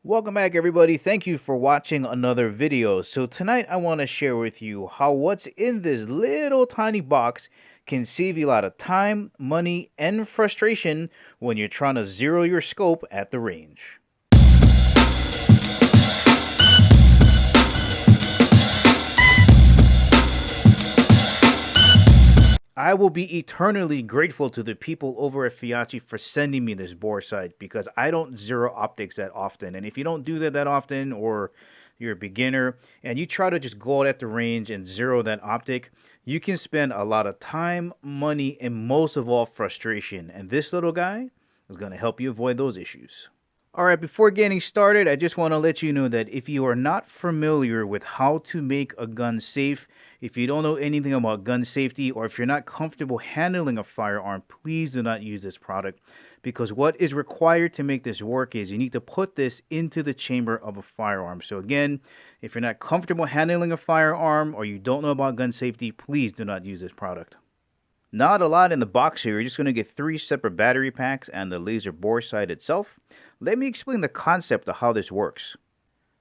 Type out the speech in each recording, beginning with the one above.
Welcome back everybody. Thank you for watching another video. So tonight I want to share with you how what's in this little tiny box can save you a lot of time, money, and frustration when you're trying to zero your scope at the range. I will be eternally grateful to the people over at Feyachi for sending me this bore sight because I don't zero optics that often. And if you don't do that often, or you're a beginner and you try to just go out at the range and zero that optic, you can spend a lot of time, money, and most of all frustration. And this little guy is going to help you avoid those issues. Alright, before getting started, I just want to let you know that if you are not familiar with how to make a gun safe, if you don't know anything about gun safety, or if you're not comfortable handling a firearm, please do not use this product. Because what is required to make this work is you need to put this into the chamber of a firearm. So again, if you're not comfortable handling a firearm or you don't know about gun safety, please do not use this product. Not a lot in the box here. You're just going to get 3 separate battery packs and the laser bore sight itself. Let me explain the concept of how this works.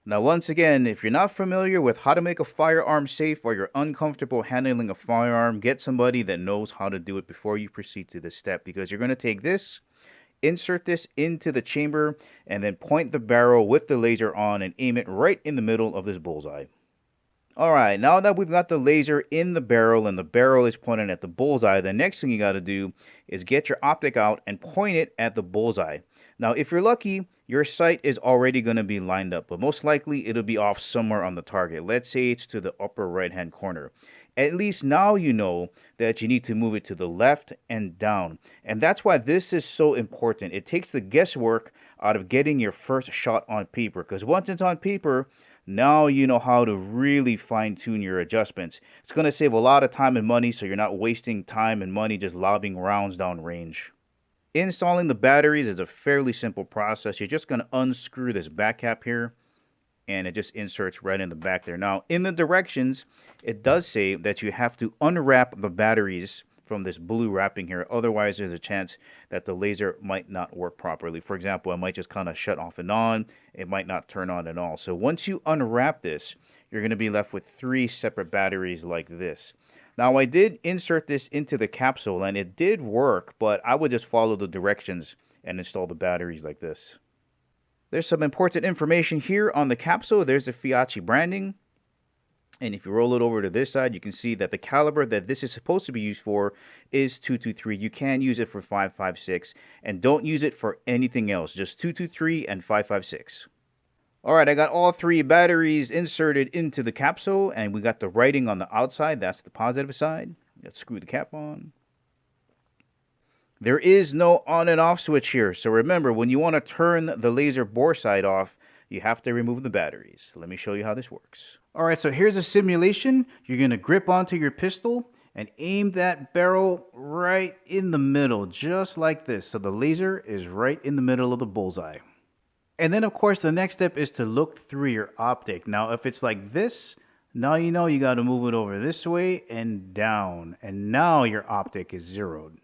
Now once again, if you're not familiar with how to make a firearm safe or you're uncomfortable handling a firearm, get somebody that knows how to do it before you proceed to this step, because you're going to take this, insert this into the chamber, and then point the barrel with the laser on and aim it right in the middle of this bullseye. Alright, now that we've got the laser in the barrel and the barrel is pointed at the bullseye, the next thing you got to do is get your optic out and point it at the bullseye. Now, if you're lucky, your sight is already going to be lined up, but most likely it'll be off somewhere on the target. Let's say it's to the upper right-hand corner. At least now you know that you need to move it to the left and down. And that's why this is so important. It takes the guesswork out of getting your first shot on paper, because once it's on paper, now you know how to really fine-tune your adjustments. It's going to save a lot of time and money, so you're not wasting time and money just lobbing rounds down range. Installing the batteries is a fairly simple process. You're just going to unscrew this back cap here, and it just inserts right in the back there. Now, in the directions, it does say that you have to unwrap the batteries from this blue wrapping here. Otherwise, there's a chance that the laser might not work properly. For example, it might just kind of shut off and on. It might not turn on at all. So once you unwrap this, you're going to be left with 3 separate batteries like this. Now, I did insert this into the capsule, and it did work, but I would just follow the directions and install the batteries like this. There's some important information here on the capsule. There's the Feyachi branding. And if you roll it over to this side, you can see that the caliber that this is supposed to be used for is 223. You can use it for 5.56, and don't use it for anything else. Just 223 and 5.56. Alright, I got all 3 batteries inserted into the capsule, and we got the writing on the outside. That's the positive side. Let's screw the cap on. There is no on and off switch here, so remember, when you want to turn the laser bore sight off, you have to remove the batteries. Let me show you how this works. Alright, so here's a simulation. You're going to grip onto your pistol and aim that barrel right in the middle, just like this. So the laser is right in the middle of the bullseye. And then, of course, the next step is to look through your optic. Now, if it's like this, now you know you got to move it over this way and down. And now your optic is zeroed.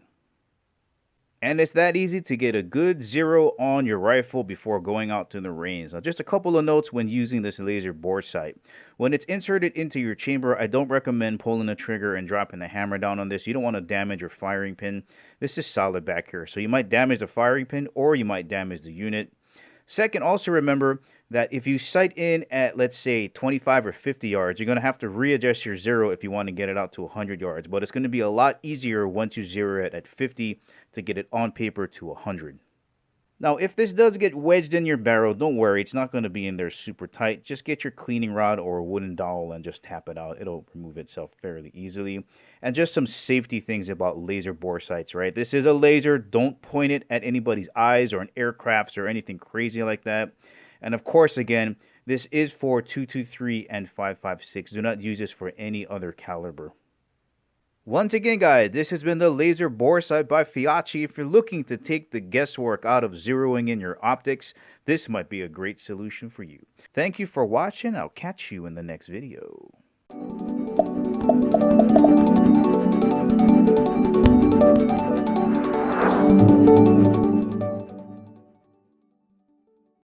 And it's that easy to get a good zero on your rifle before going out to the range. Now, just a couple of notes when using this laser bore sight. When it's inserted into your chamber, I don't recommend pulling the trigger and dropping the hammer down on this. You don't want to damage your firing pin. This is solid back here, so you might damage the firing pin or you might damage the unit. Second, also remember that if you sight in at, let's say, 25 or 50 yards, you're going to have to readjust your zero if you want to get it out to 100 yards. But it's going to be a lot easier once you zero it at 50 to get it on paper to 100. Now, if this does get wedged in your barrel, don't worry. It's not going to be in there super tight. Just get your cleaning rod or a wooden dowel and just tap it out. It'll remove itself fairly easily. And just some safety things about laser bore sights, right? This is a laser. Don't point it at anybody's eyes or an aircraft's or anything crazy like that. And of course, again, this is for 223 and 5.56. Do not use this for any other caliber. Once again, guys, this has been the laser bore sight by Feyachi. If you're looking to take the guesswork out of zeroing in your optics, this might be a great solution for you. Thank you for watching. I'll catch you in the next video.